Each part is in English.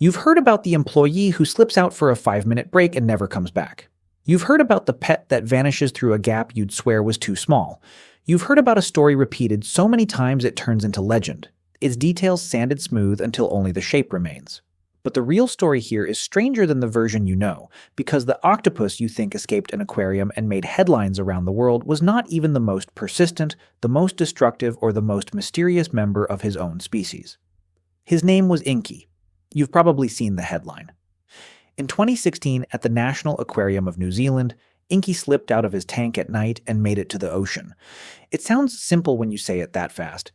You've heard about the employee who slips out for a 5-minute break and never comes back. You've heard about the pet that vanishes through a gap you'd swear was too small. You've heard about a story repeated so many times it turns into legend, its details sanded smooth until only the shape remains. But the real story here is stranger than the version you know, because the octopus you think escaped an aquarium and made headlines around the world was not even the most persistent, the most destructive, or the most mysterious member of his own species. His name was Inky. You've probably seen the headline. In 2016, at the National Aquarium of New Zealand, Inky slipped out of his tank at night and made it to the ocean. It sounds simple when you say it that fast.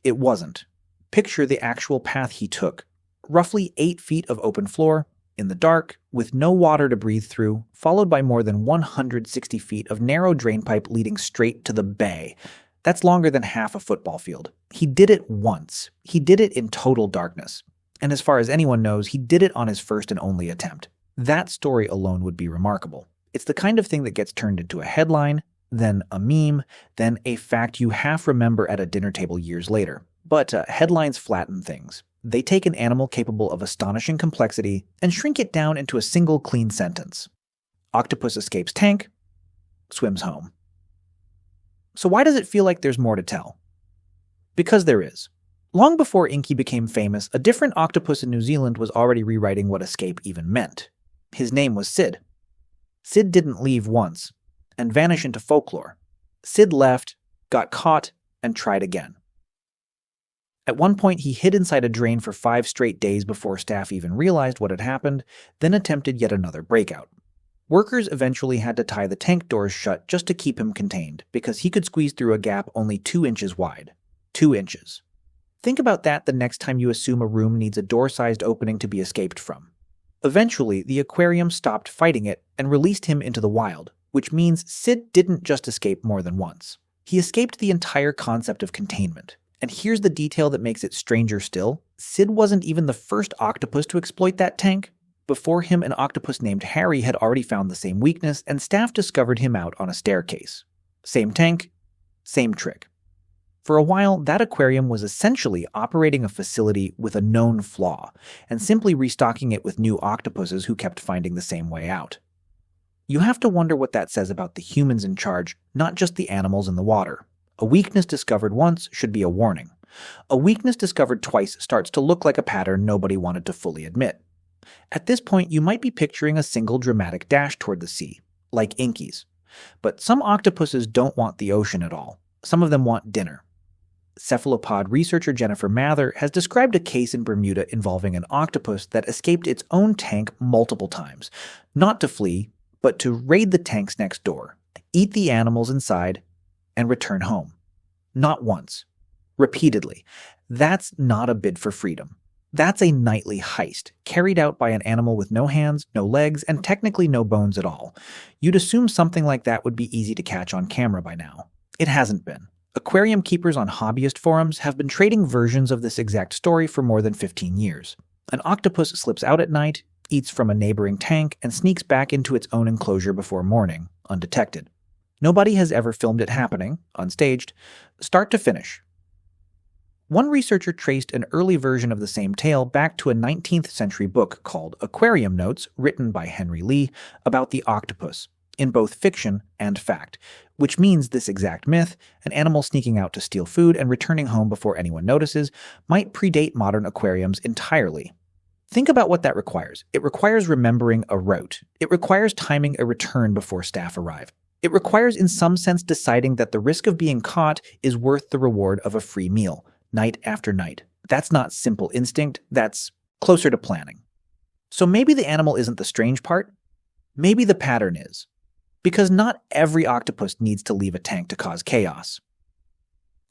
It wasn't. Picture the actual path he took. Roughly 8 feet of open floor, in the dark, with no water to breathe through, followed by more than 160 feet of narrow drainpipe leading straight to the bay. That's longer than half a football field. He did it once. He did it in total darkness. And as far as anyone knows, he did it on his first and only attempt. That story alone would be remarkable. It's the kind of thing that gets turned into a headline, then a meme, then a fact you half remember at a dinner table years later. But headlines flatten things. They take an animal capable of astonishing complexity and shrink it down into a single clean sentence. Octopus escapes tank, swims home. So why does it feel like there's more to tell? Because there is. Long before Inky became famous, a different octopus in New Zealand was already rewriting what escape even meant. His name was Sid. Sid didn't leave once and vanish into folklore. Sid left, got caught, and tried again. At one point, he hid inside a drain for 5 straight days before staff even realized what had happened, then attempted yet another breakout. Workers eventually had to tie the tank doors shut just to keep him contained, because he could squeeze through a gap only 2 inches wide. 2 inches. Think about that the next time you assume a room needs a door-sized opening to be escaped from. Eventually, the aquarium stopped fighting it and released him into the wild, which means Sid didn't just escape more than once. He escaped the entire concept of containment. And here's the detail that makes it stranger still. Sid wasn't even the first octopus to exploit that tank. Before him, an octopus named Harry had already found the same weakness, and staff discovered him out on a staircase. Same tank, same trick. For a while, that aquarium was essentially operating a facility with a known flaw, and simply restocking it with new octopuses who kept finding the same way out. You have to wonder what that says about the humans in charge, not just the animals in the water. A weakness discovered once should be a warning. A weakness discovered twice starts to look like a pattern nobody wanted to fully admit. At this point, you might be picturing a single dramatic dash toward the sea, like Inky's. But some octopuses don't want the ocean at all. Some of them want dinner. Cephalopod researcher Jennifer Mather has described a case in Bermuda involving an octopus that escaped its own tank multiple times, not to flee, but to raid the tanks next door, eat the animals inside, and return home. Not once. Repeatedly. That's not a bid for freedom. That's a nightly heist, carried out by an animal with no hands, no legs, and technically no bones at all. You'd assume something like that would be easy to catch on camera by now. It hasn't been. Aquarium keepers on hobbyist forums have been trading versions of this exact story for more than 15 years. An octopus slips out at night, eats from a neighboring tank, and sneaks back into its own enclosure before morning, undetected. Nobody has ever filmed it happening, unstaged, start to finish. One researcher traced an early version of the same tale back to a 19th century book called Aquarium Notes, written by Henry Lee, about the octopus, in both fiction and fact, which means this exact myth, an animal sneaking out to steal food and returning home before anyone notices, might predate modern aquariums entirely. Think about what that requires. It requires remembering a route. It requires timing a return before staff arrive. It requires in some sense deciding that the risk of being caught is worth the reward of a free meal, night after night. That's not simple instinct, that's closer to planning. So maybe the animal isn't the strange part. Maybe the pattern is. Because not every octopus needs to leave a tank to cause chaos.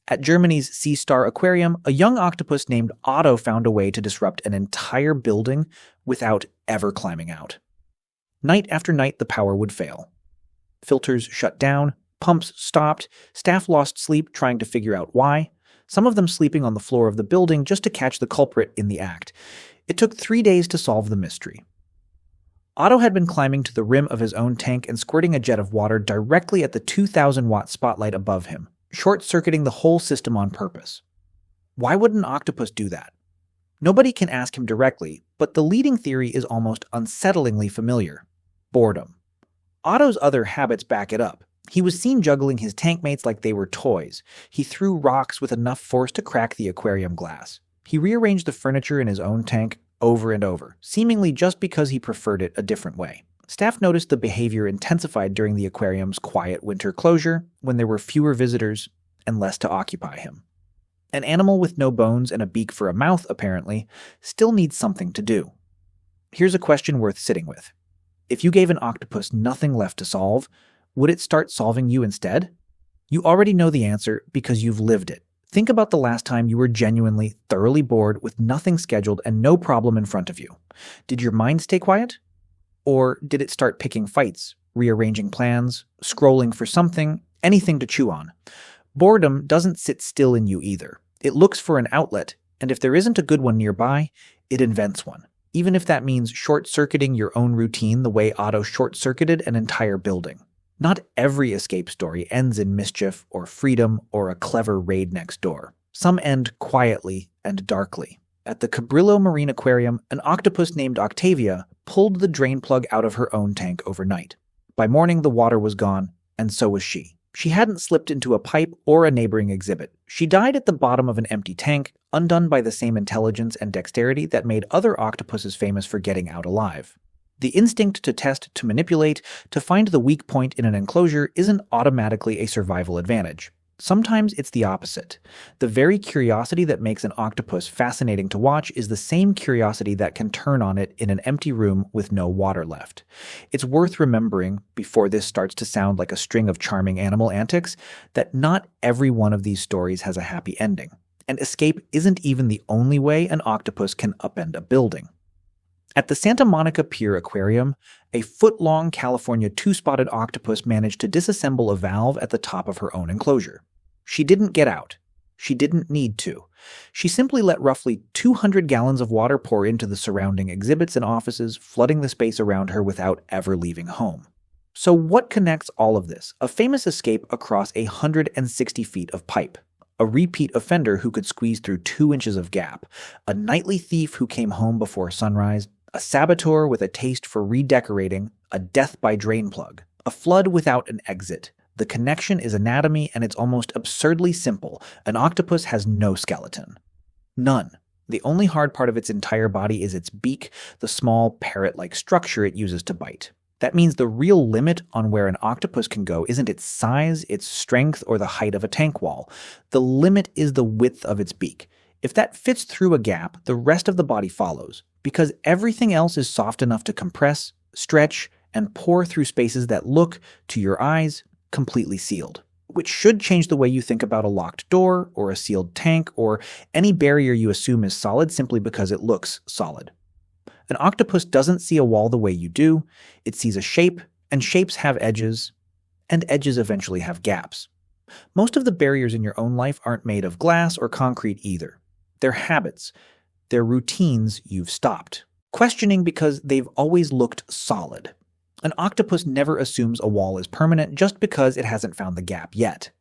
At Germany's Sea Star Aquarium, a young octopus named Otto found a way to disrupt an entire building without ever climbing out. Night after night, the power would fail. Filters shut down, pumps stopped, staff lost sleep trying to figure out why, some of them sleeping on the floor of the building just to catch the culprit in the act. It took 3 days to solve the mystery. Otto had been climbing to the rim of his own tank and squirting a jet of water directly at the 2,000-watt spotlight above him, short-circuiting the whole system on purpose. Why would an octopus do that? Nobody can ask him directly, but the leading theory is almost unsettlingly familiar: boredom. Otto's other habits back it up. He was seen juggling his tank mates like they were toys. He threw rocks with enough force to crack the aquarium glass. He rearranged the furniture in his own tank over and over, seemingly just because he preferred it a different way. Staff noticed the behavior intensified during the aquarium's quiet winter closure, when there were fewer visitors and less to occupy him. An animal with no bones and a beak for a mouth, apparently, still needs something to do. Here's a question worth sitting with. If you gave an octopus nothing left to solve, would it start solving you instead? You already know the answer because you've lived it. Think about the last time you were genuinely, thoroughly bored with nothing scheduled and no problem in front of you. Did your mind stay quiet? Or did it start picking fights, rearranging plans, scrolling for something, anything to chew on? Boredom doesn't sit still in you either. It looks for an outlet, and if there isn't a good one nearby, it invents one, even if that means short-circuiting your own routine the way Otto short-circuited an entire building. Not every escape story ends in mischief or freedom or a clever raid next door. Some end quietly and darkly. At the Cabrillo Marine Aquarium, an octopus named Octavia pulled the drain plug out of her own tank overnight. By morning, the water was gone, and so was she. She hadn't slipped into a pipe or a neighboring exhibit. She died at the bottom of an empty tank, undone by the same intelligence and dexterity that made other octopuses famous for getting out alive. The instinct to test, to manipulate, to find the weak point in an enclosure isn't automatically a survival advantage. Sometimes it's the opposite. The very curiosity that makes an octopus fascinating to watch is the same curiosity that can turn on it in an empty room with no water left. It's worth remembering, before this starts to sound like a string of charming animal antics, that not every one of these stories has a happy ending, and escape isn't even the only way an octopus can upend a building. At the Santa Monica Pier Aquarium, a foot-long California two-spotted octopus managed to disassemble a valve at the top of her own enclosure. She didn't get out. She didn't need to. She simply let roughly 200 gallons of water pour into the surrounding exhibits and offices, flooding the space around her without ever leaving home. So what connects all of this? A famous escape across 160 feet of pipe. A repeat offender who could squeeze through 2 inches of gap. A nightly thief who came home before sunrise. A saboteur with a taste for redecorating. A death by drain plug. A flood without an exit. The connection is anatomy, and it's almost absurdly simple. An octopus has no skeleton. None. The only hard part of its entire body is its beak, the small parrot-like structure it uses to bite. That means the real limit on where an octopus can go isn't its size, its strength, or the height of a tank wall. The limit is the width of its beak. If that fits through a gap, the rest of the body follows, because everything else is soft enough to compress, stretch, and pour through spaces that look, to your eyes, completely sealed. Which should change the way you think about a locked door, or a sealed tank, or any barrier you assume is solid simply because it looks solid. An octopus doesn't see a wall the way you do. It sees a shape, and shapes have edges, and edges eventually have gaps. Most of the barriers in your own life aren't made of glass or concrete either. They're habits. They're routines you've stopped, questioning because they've always looked solid. An octopus never assumes a wall is permanent just because it hasn't found the gap yet.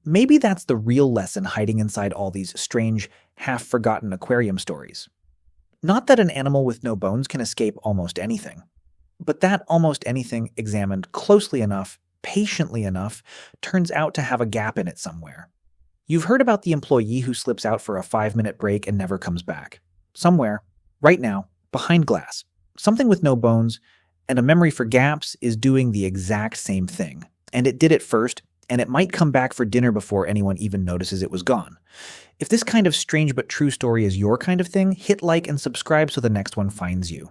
Maybe that's the real lesson hiding inside all these strange, half-forgotten aquarium stories. Not that an animal with no bones can escape almost anything, but that almost anything examined closely enough, patiently enough, turns out to have a gap in it somewhere. You've heard about the employee who slips out for a 5-minute break and never comes back. Somewhere, right now, behind glass, something with no bones and a memory for gaps is doing the exact same thing. And it did it first, and it might come back for dinner before anyone even notices it was gone. If this kind of strange but true story is your kind of thing, hit like and subscribe so the next one finds you.